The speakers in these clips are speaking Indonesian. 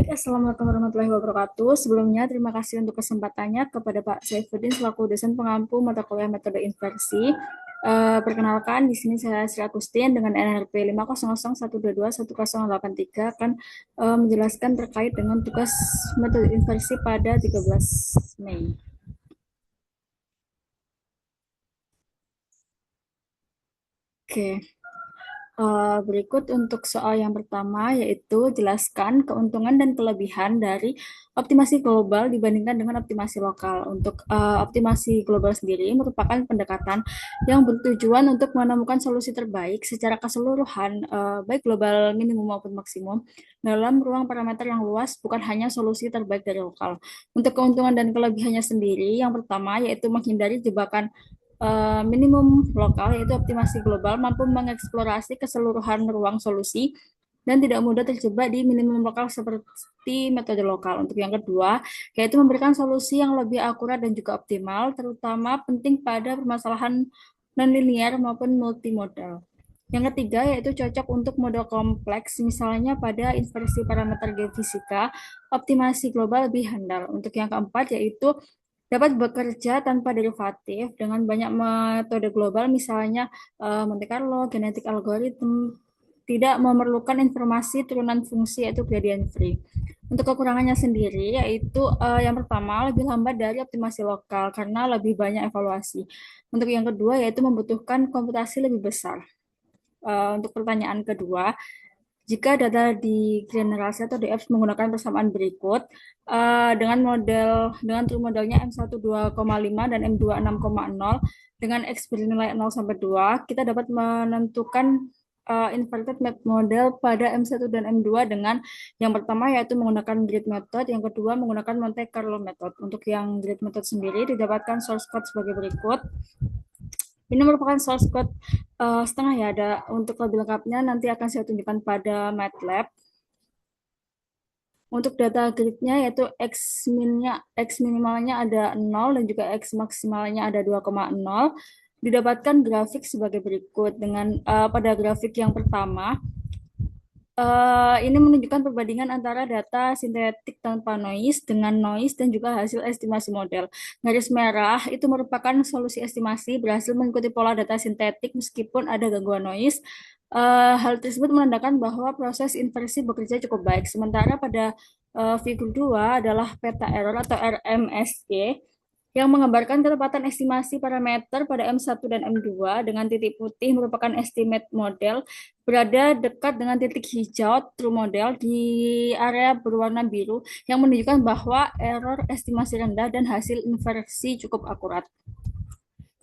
Baik, Assalamualaikum warahmatullahi wabarakatuh. Sebelumnya, terima kasih untuk kesempatannya kepada Pak Saifuddin selaku dosen pengampu mata kuliah metode inversi. Perkenalkan, di sini saya Sri Agustin dengan NRP 50012210883 akan menjelaskan terkait dengan tugas metode inversi pada 13 Mei. Oke. Berikut untuk soal yang pertama, yaitu jelaskan keuntungan dan kelebihan dari optimasi global dibandingkan dengan optimasi lokal. Untuk optimasi global sendiri merupakan pendekatan yang bertujuan untuk menemukan solusi terbaik secara keseluruhan, baik global minimum maupun maksimum, dalam ruang parameter yang luas, bukan hanya solusi terbaik dari lokal. Untuk keuntungan dan kelebihannya sendiri, yang pertama yaitu menghindari jebakan minimum lokal, yaitu optimasi global mampu mengeksplorasi keseluruhan ruang solusi dan tidak mudah terjebak di minimum lokal seperti metode lokal. Untuk yang kedua, yaitu memberikan solusi yang lebih akurat dan juga optimal, terutama penting pada permasalahan nonlinear maupun multimodal. Yang ketiga, yaitu cocok untuk model kompleks, misalnya pada inversi parameter geofisika, optimasi global lebih handal. Untuk yang keempat, yaitu dapat bekerja tanpa derivatif dengan banyak metode global, misalnya Monte Carlo, genetik algorithm, tidak memerlukan informasi turunan fungsi yaitu gradient free. Untuk kekurangannya sendiri yaitu yang pertama lebih lambat dari optimasi lokal karena lebih banyak evaluasi. Untuk yang kedua yaitu membutuhkan komputasi lebih besar. Untuk pertanyaan kedua, jika data digenerasi atau DF menggunakan persamaan berikut dengan true modelnya M12,5 dan M26,0 dengan X bernilai 0 sampai 2, kita dapat menentukan inverted map model pada M1 dan M2 dengan yang pertama yaitu menggunakan grid method, yang kedua menggunakan Monte Carlo method. Untuk yang grid method sendiri didapatkan source code sebagai berikut. Ini merupakan source code setengah ya. Ada untuk lebih lengkapnya nanti akan saya tunjukkan pada MATLAB. Untuk data gridnya yaitu X minimalnya ada 0 dan juga X maksimalnya ada 2,0. Didapatkan grafik sebagai berikut. Dengan pada grafik yang pertama, ini menunjukkan perbandingan antara data sintetik tanpa noise dengan noise dan juga hasil estimasi model. Garis merah itu merupakan solusi estimasi berhasil mengikuti pola data sintetik meskipun ada gangguan noise. Hal tersebut menandakan bahwa proses inversi bekerja cukup baik. Sementara pada figur 2 adalah peta error atau RMSE yang menggambarkan ketepatan estimasi parameter pada M1 dan M2 dengan titik putih merupakan estimate model berada dekat dengan titik hijau true model di area berwarna biru yang menunjukkan bahwa error estimasi rendah dan hasil inversi cukup akurat.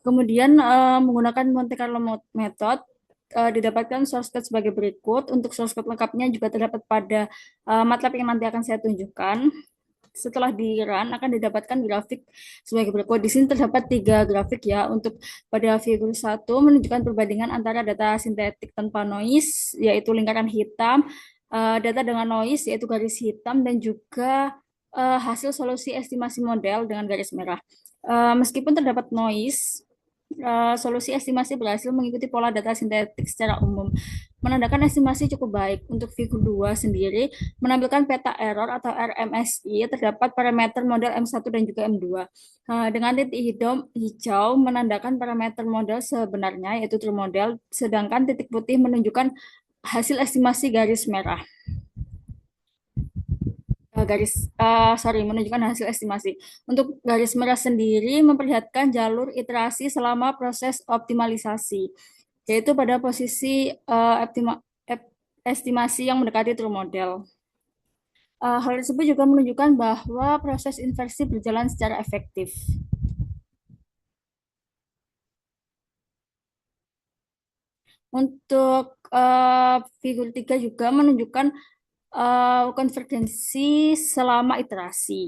Kemudian menggunakan Monte Carlo method didapatkan source code sebagai berikut. Untuk source code lengkapnya juga terdapat pada MATLAB yang nanti akan saya tunjukkan. Setelah di run akan didapatkan grafik sebagai berikut. Di sini terdapat 3 grafik ya. Untuk pada figur 1 menunjukkan perbandingan antara data sintetik tanpa noise yaitu lingkaran hitam, data dengan noise yaitu garis hitam, dan juga hasil solusi estimasi model dengan garis merah. Meskipun terdapat noise, solusi estimasi berhasil mengikuti pola data sintetik secara umum, menandakan estimasi cukup baik. Untuk figur 2 sendiri menampilkan peta error atau RMSI, terdapat parameter model M1 dan juga M2. Dengan titik hijau menandakan parameter model sebenarnya yaitu true model, sedangkan titik putih menunjukkan hasil estimasi garis merah. Menunjukkan hasil estimasi. Untuk garis merah sendiri memperlihatkan jalur iterasi selama proses optimalisasi, yaitu pada posisi estimasi yang mendekati true model. Hal tersebut juga menunjukkan bahwa proses inversi berjalan secara efektif. Untuk figur 3 juga menunjukkan konvergensi selama iterasi.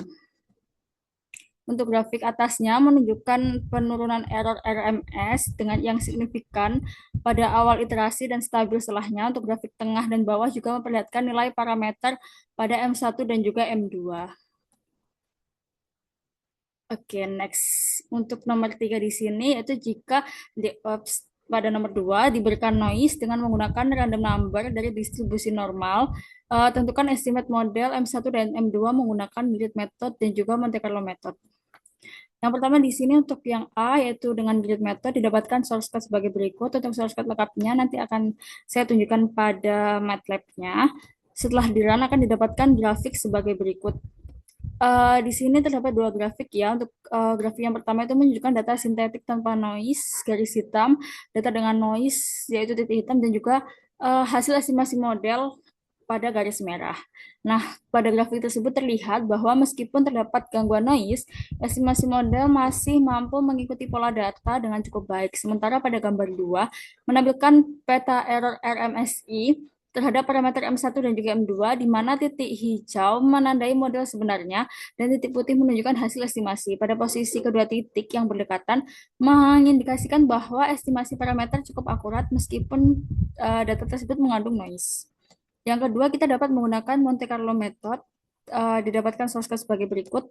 Untuk grafik atasnya menunjukkan penurunan error RMS dengan yang signifikan pada awal iterasi dan stabil setelahnya. Untuk grafik tengah dan bawah juga memperlihatkan nilai parameter pada M1 dan juga M2. Oke, next. Untuk nomor 3 di sini yaitu jika the pada nomor 2 diberikan noise dengan menggunakan random number dari distribusi normal. Tentukan estimate model M1 dan M2 menggunakan grid method dan juga Monte Carlo method. Yang pertama di sini untuk yang A yaitu dengan grid method didapatkan source code sebagai berikut. Untuk source code lengkapnya nanti akan saya tunjukkan pada MATLAB-nya. Setelah di run akan didapatkan grafik sebagai berikut. Di sini terdapat dua grafik ya. Untuk grafik yang pertama itu menunjukkan data sintetik tanpa noise, garis hitam, data dengan noise yaitu titik hitam dan juga hasil estimasi model pada garis merah. Nah, pada grafik tersebut terlihat bahwa meskipun terdapat gangguan noise, estimasi model masih mampu mengikuti pola data dengan cukup baik. Sementara pada gambar 2 menampilkan peta error RMSI terhadap parameter M1 dan juga M2, di mana titik hijau menandai model sebenarnya dan titik putih menunjukkan hasil estimasi. Pada posisi kedua titik yang berdekatan mengindikasikan bahwa estimasi parameter cukup akurat meskipun data tersebut mengandung noise. Yang kedua, kita dapat menggunakan Monte Carlo method, didapatkan source code sebagai berikut.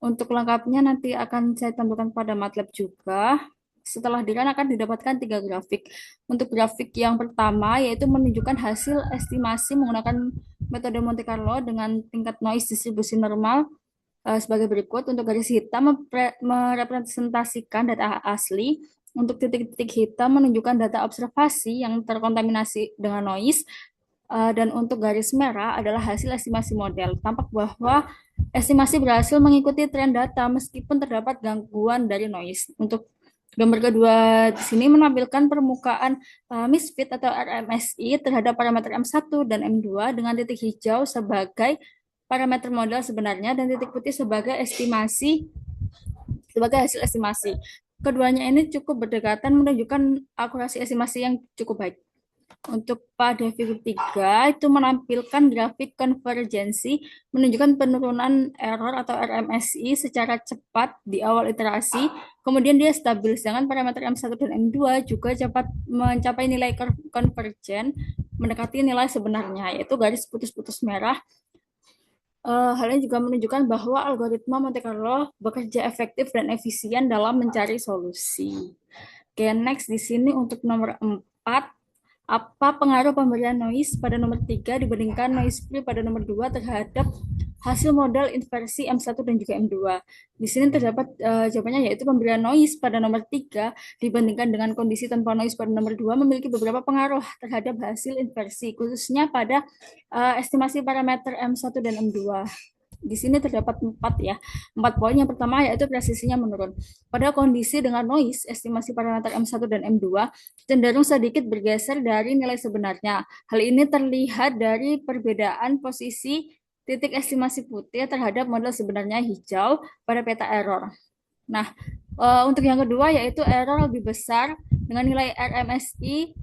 Untuk lengkapnya nanti akan saya tampilkan pada MATLAB juga. Setelah di-run akan didapatkan tiga grafik. Untuk grafik yang pertama yaitu menunjukkan hasil estimasi menggunakan metode Monte Carlo dengan tingkat noise distribusi normal sebagai berikut. Untuk garis hitam merepresentasikan data asli. Untuk titik-titik hitam menunjukkan data observasi yang terkontaminasi dengan noise. Dan untuk garis merah adalah hasil estimasi model. Tampak bahwa estimasi berhasil mengikuti tren data meskipun terdapat gangguan dari noise. Untuk gambar kedua di sini menampilkan permukaan misfit atau RMSI terhadap parameter M1 dan M2 dengan titik hijau sebagai parameter model sebenarnya dan titik putih sebagai hasil estimasi. Keduanya ini cukup berdekatan menunjukkan akurasi estimasi yang cukup baik. Untuk pada figur 3 itu menampilkan grafik konvergensi menunjukkan penurunan error atau RMSI secara cepat di awal iterasi, kemudian dia stabil, sedangkan parameter M1 dan M2 juga cepat mencapai nilai konvergen mendekati nilai sebenarnya, yaitu garis putus-putus merah. Hal ini juga menunjukkan bahwa algoritma Monte Carlo bekerja efektif dan efisien dalam mencari solusi. Oke, next di sini untuk nomor 4, apa pengaruh pemberian noise pada nomor 3 dibandingkan noise free pada nomor 2 terhadap hasil model inversi M1 dan juga M2. Di sini terdapat jawabannya yaitu pemberian noise pada nomor 3 dibandingkan dengan kondisi tanpa noise pada nomor 2 memiliki beberapa pengaruh terhadap hasil inversi, khususnya pada estimasi parameter M1 dan M2. Di sini terdapat 4 poin. Yang pertama yaitu presisinya menurun. Pada kondisi dengan noise, estimasi parameter M1 dan M2 cenderung sedikit bergeser dari nilai sebenarnya. Hal ini terlihat dari perbedaan posisi titik estimasi putih terhadap model sebenarnya hijau pada peta error. Nah, untuk yang kedua yaitu error lebih besar dengan nilai RMSI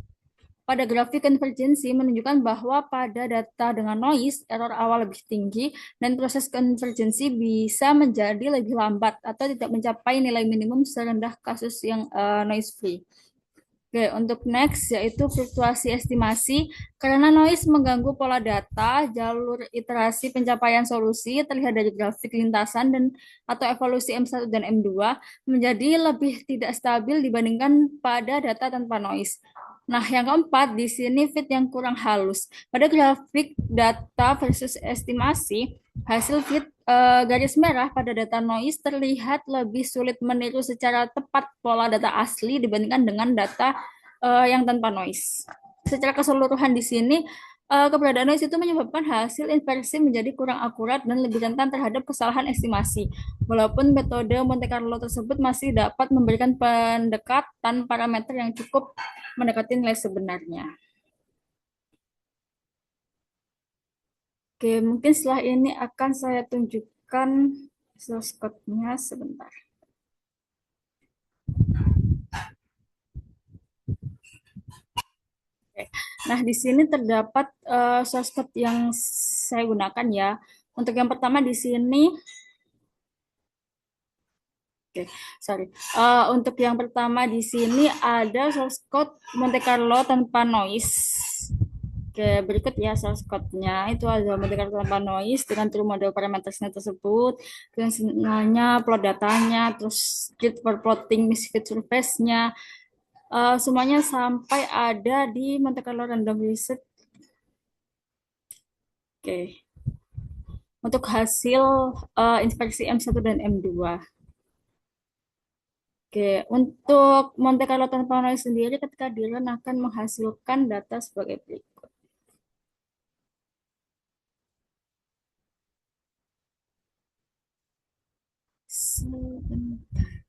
pada grafik konvergensi menunjukkan bahwa pada data dengan noise, error awal lebih tinggi dan proses konvergensi bisa menjadi lebih lambat atau tidak mencapai nilai minimum serendah kasus yang noise free. Oke, untuk next yaitu fluktuasi estimasi. Karena noise mengganggu pola data, jalur iterasi pencapaian solusi terlihat dari grafik lintasan dan atau evolusi M1 dan M2 menjadi lebih tidak stabil dibandingkan pada data tanpa noise. Nah, yang keempat, di sini fit yang kurang halus. Pada grafik data versus estimasi, hasil fit garis merah pada data noise terlihat lebih sulit meniru secara tepat pola data asli dibandingkan dengan data yang tanpa noise. Secara keseluruhan di sini, keberadaan noise itu menyebabkan hasil inversi menjadi kurang akurat dan lebih rentan terhadap kesalahan estimasi. Walaupun metode Monte Carlo tersebut masih dapat memberikan pendekatan parameter yang cukup mendekati nilai sebenarnya. Oke, mungkin setelah ini akan saya tunjukkan source code-nya sebentar. Oke. Nah, di sini terdapat source code yang saya gunakan ya. Untuk yang pertama di sini, oke, sorry. Untuk yang pertama di sini ada source code Monte Carlo tanpa noise. Oke, berikut ya source code-nya. Itu ada Monte Carlo tanpa noise dengan true model parametersnya tersebut, dengan sinyalnya, plot datanya, terus grid for plotting misfit surface-nya, semuanya sampai ada di Monte Carlo Random Research. Oke, untuk hasil inspeksi M1 dan M2. Oke, untuk Monte Carlo tanpa noise sendiri ketika di-run akan menghasilkan data sebagai berikut. Sebentar.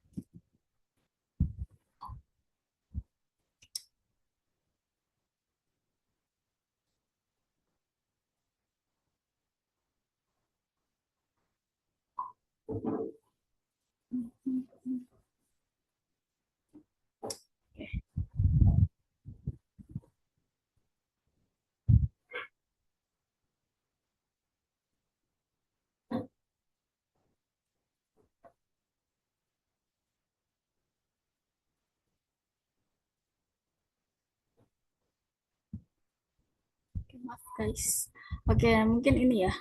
Oke, maaf guys. Oke, mungkin ini ya.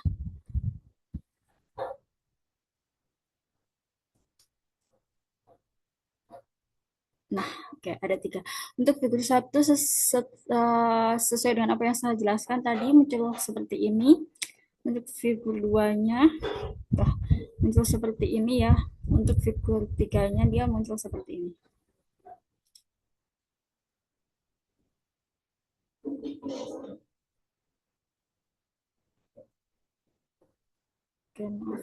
Nah, oke, ada tiga. Untuk figur satu sesuai dengan apa yang saya jelaskan tadi muncul seperti ini. Untuk figur duanya, nah, muncul seperti ini ya. Untuk figur tiganya dia muncul seperti ini. Oke, maaf.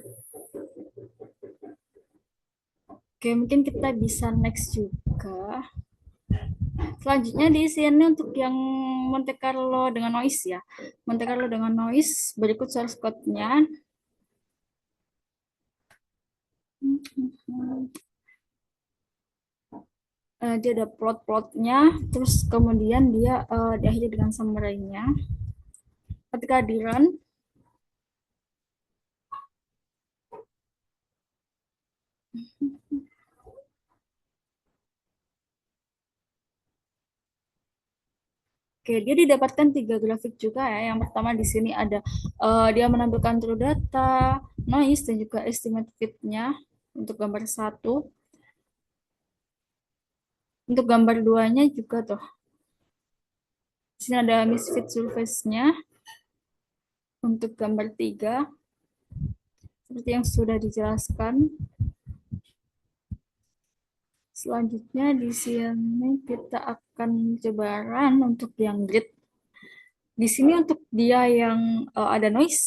Oke, mungkin kita bisa next juga. Selanjutnya di sini untuk yang Monte Carlo dengan noise ya. Monte Carlo dengan noise berikut source code-nya. Dia ada plot-plotnya, terus kemudian dia diakhiri dengan summary-nya. Ketika di run, oke, dia didapatkan tiga grafik juga ya. Yang pertama di sini ada dia menampilkan true data, noise, dan juga estimate fit-nya untuk gambar satu. Untuk gambar duanya juga tuh. Di sini ada misfit surface-nya. Untuk gambar tiga, seperti yang sudah dijelaskan. Selanjutnya di sini kita akan coba run untuk yang grid. Di sini untuk dia yang ada noise.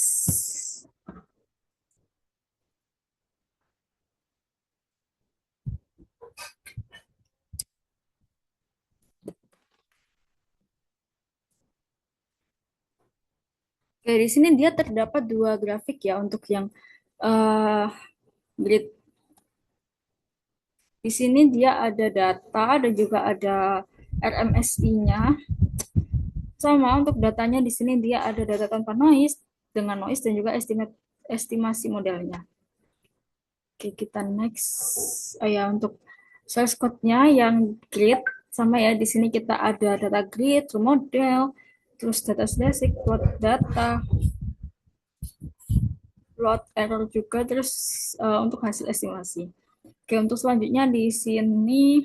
Oke, di sini dia terdapat dua grafik ya untuk yang uh, grid. Di sini dia ada data dan juga ada RMSI-nya. Sama untuk datanya di sini dia ada data tanpa noise, dengan noise dan juga estimasi modelnya. Oke, kita next. Oh ya, untuk source code-nya yang grid sama ya, di sini kita ada data grid, model, terus data statistik, plot data, plot error juga, terus untuk hasil estimasi. Oke, untuk selanjutnya di sini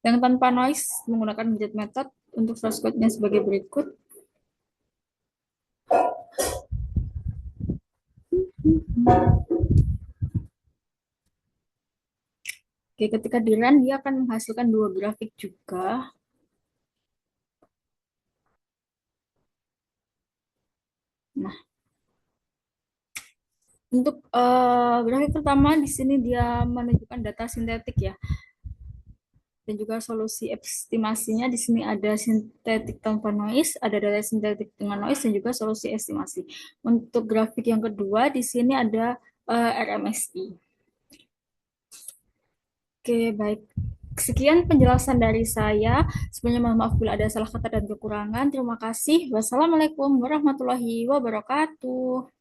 yang tanpa noise menggunakan grid method untuk source code-nya sebagai berikut. Oke, ketika di run dia akan menghasilkan dua grafik juga. Nah, untuk grafik pertama di sini dia menunjukkan data sintetik ya. Dan juga solusi estimasinya di sini ada sintetik tanpa noise, ada data sintetik dengan noise dan juga solusi estimasi. Untuk grafik yang kedua di sini ada RMSI. Oke, baik. Sekian penjelasan dari saya. Sebenarnya mohon maaf bila ada salah kata dan kekurangan. Terima kasih. Wassalamualaikum warahmatullahi wabarakatuh.